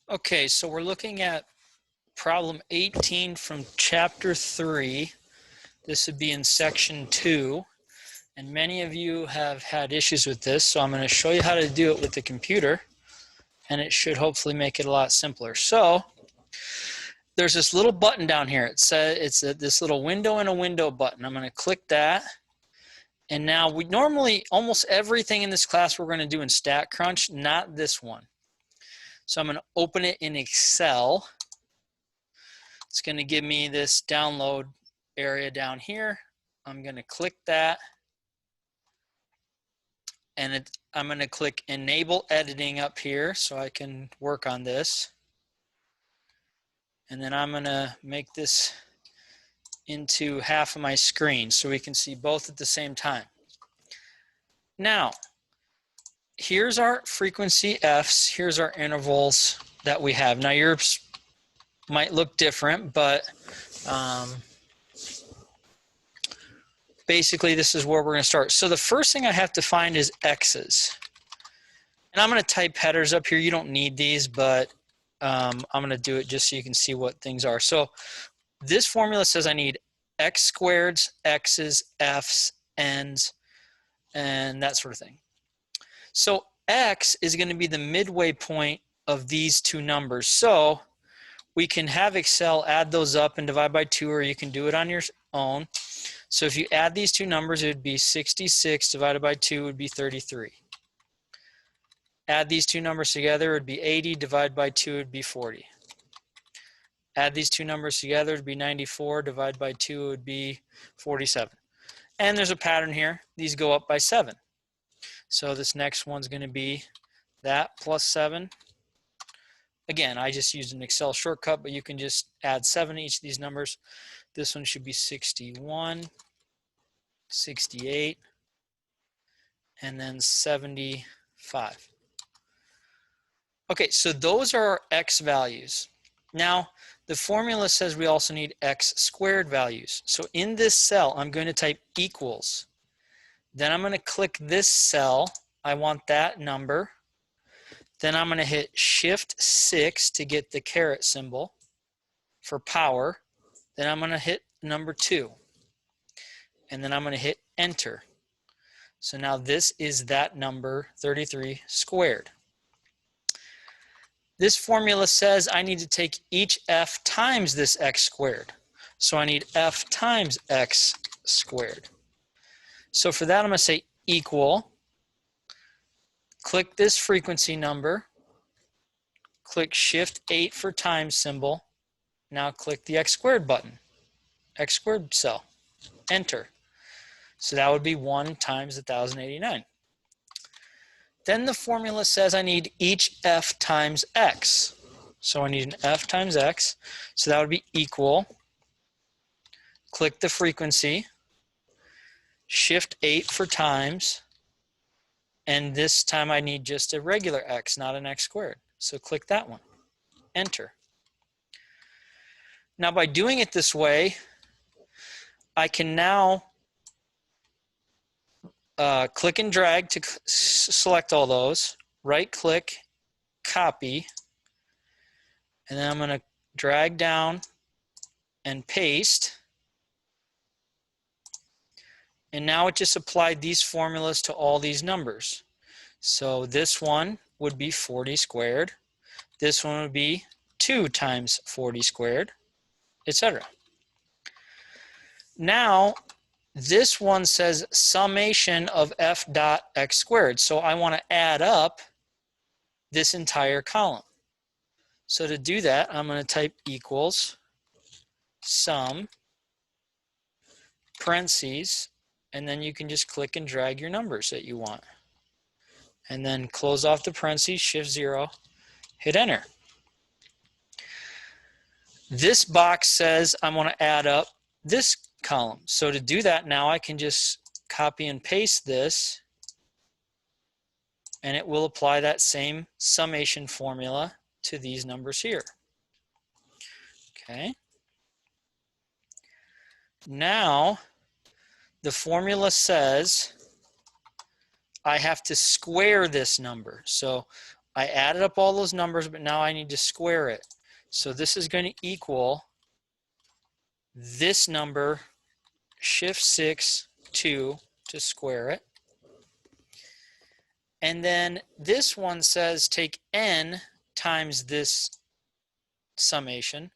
Okay, so we're looking at problem 18 from chapter 3. This would be in section 2, and many of you have had issues with this, so I'm going to show you how to do it with the computer, and it should hopefully make it a lot simpler. So there's this little button down here. It says it's this little window and a window button. I'm going to click that, and now we normally almost everything in this class we're going to do in StatCrunch, not this one. So I'm going to open it in Excel. It's going to give me this download area down here. I'm going to click that, and I'm going to click enable editing up here so I can work on this. And then I'm going to make this into half of my screen so we can see both at the same time. Now, here's our frequency Fs, here's our intervals that we have. Now yours might look different, but basically this is where we're going to start. So the first thing I have to find is X's. And I'm going to type headers up here. You don't need these, but I'm going to do it just so you can see what things are. So this formula says I need X squareds, X's, F's, N's, and that sort of thing. So X is going to be the midway point of these two numbers. So we can have Excel add those up and divide by 2, or you can do it on your own. So if you add these two numbers, it would be 66 divided by 2 would be 33. Add these two numbers together, it would be 80 divided by 2 would be 40. Add these two numbers together, it would be 94 divided by 2 would be 47. And there's a pattern here. These go up by 7. So this next one's going to be that plus 7. Again, I just used an Excel shortcut, but you can just add 7 to each of these numbers. This one should be 61, 68, and then 75. Okay, so those are our X values. Now, the formula says we also need X squared values. So in this cell, I'm going to type equals. Then I'm going to click this cell. I want that number. Then I'm going to hit Shift 6 to get the caret symbol for power. Then I'm going to hit number 2. And then I'm going to hit Enter. So now this is that number 33 squared. This formula says I need to take each F times this X squared. So I need F times X squared. So for that I'm going to say equal. Click this frequency number. Click Shift 8 for times symbol. Now click the X squared button. X squared cell. Enter. So that would be 1 times 1089. Then the formula says I need each F times X. So I need an F times X. So that would be equal. Click the frequency. Shift 8 for times. And this time I need just a regular X, not an X squared. So click that one. Enter. Now by doing it this way, I can now click and drag to select all those, right click, copy, and then I'm going to drag down and paste. And now it just applied these formulas to all these numbers. So this one would be 40 squared. This one would be 2 times 40 squared, etc. Now, this one says summation of F dot X squared. So I want to add up this entire column. So to do that, I'm going to type equals sum, parentheses, and then you can just click and drag your numbers that you want. And then close off the parentheses, Shift 0, hit Enter. This box says I want to add up this column. So to do that now, I can just copy and paste this, and it will apply that same summation formula to these numbers here. Okay. Now, the formula says I have to square this number. So I added up all those numbers, but now I need to square it. So this is going to equal this number, shift 6, 2 to square it. And then this one says take n times this summation,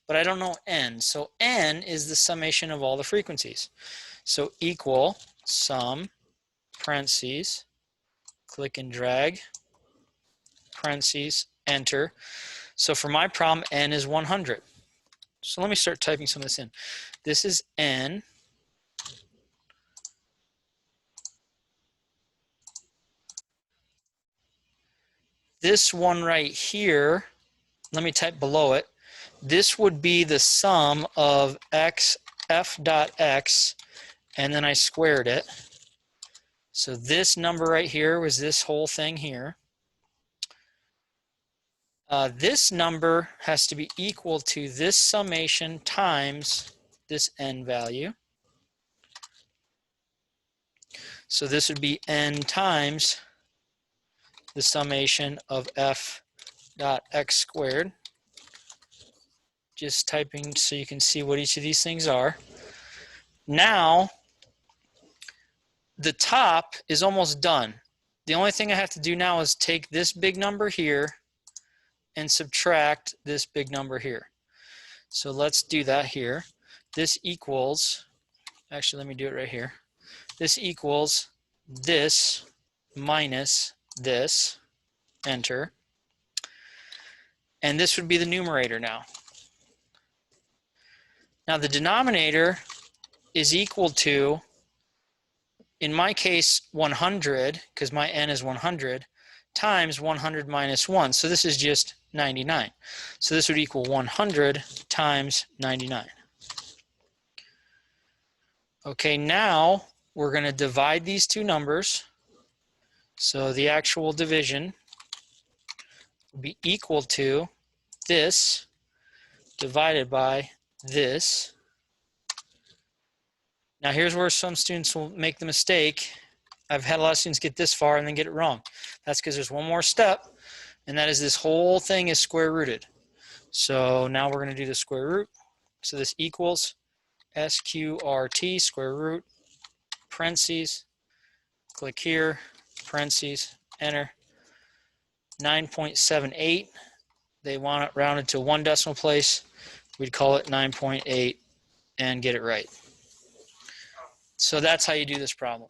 but I don't know n. So n is the summation of all the frequencies. So equal sum, parentheses, click and drag, parentheses, enter. So for my problem, n is 100. So let me start typing some of this in. This is n. This one right here, let me type below it. This would be the sum of x, f dot x, and then I squared it. So this number right here was this whole thing here. This number has to be equal to this summation times this n value. So this would be n times the summation of f dot x squared. Just typing so you can see what each of these things are. Now, the top is almost done. The only thing I have to do now is take this big number here and subtract this big number here. So let's do that here. This equals, actually let me do it right here. This equals this minus this, enter. And this would be the numerator now. Now the denominator is equal to, in my case, 100, because my n is 100, times 100 minus 1. So this is just 99. So this would equal 100 times 99. Okay, now we're going to divide these two numbers. So the actual division will be equal to this divided by this. Now here's where some students will make the mistake. I've had a lot of students get this far and then get it wrong. That's because there's one more step, and that is this whole thing is square rooted. So now we're going to do the square root. So this equals SQRT, square root, parentheses, click here, parentheses, enter. 9.78. They want it rounded to 1 decimal place. We'd call it 9.8 and get it right. So that's how you do this problem.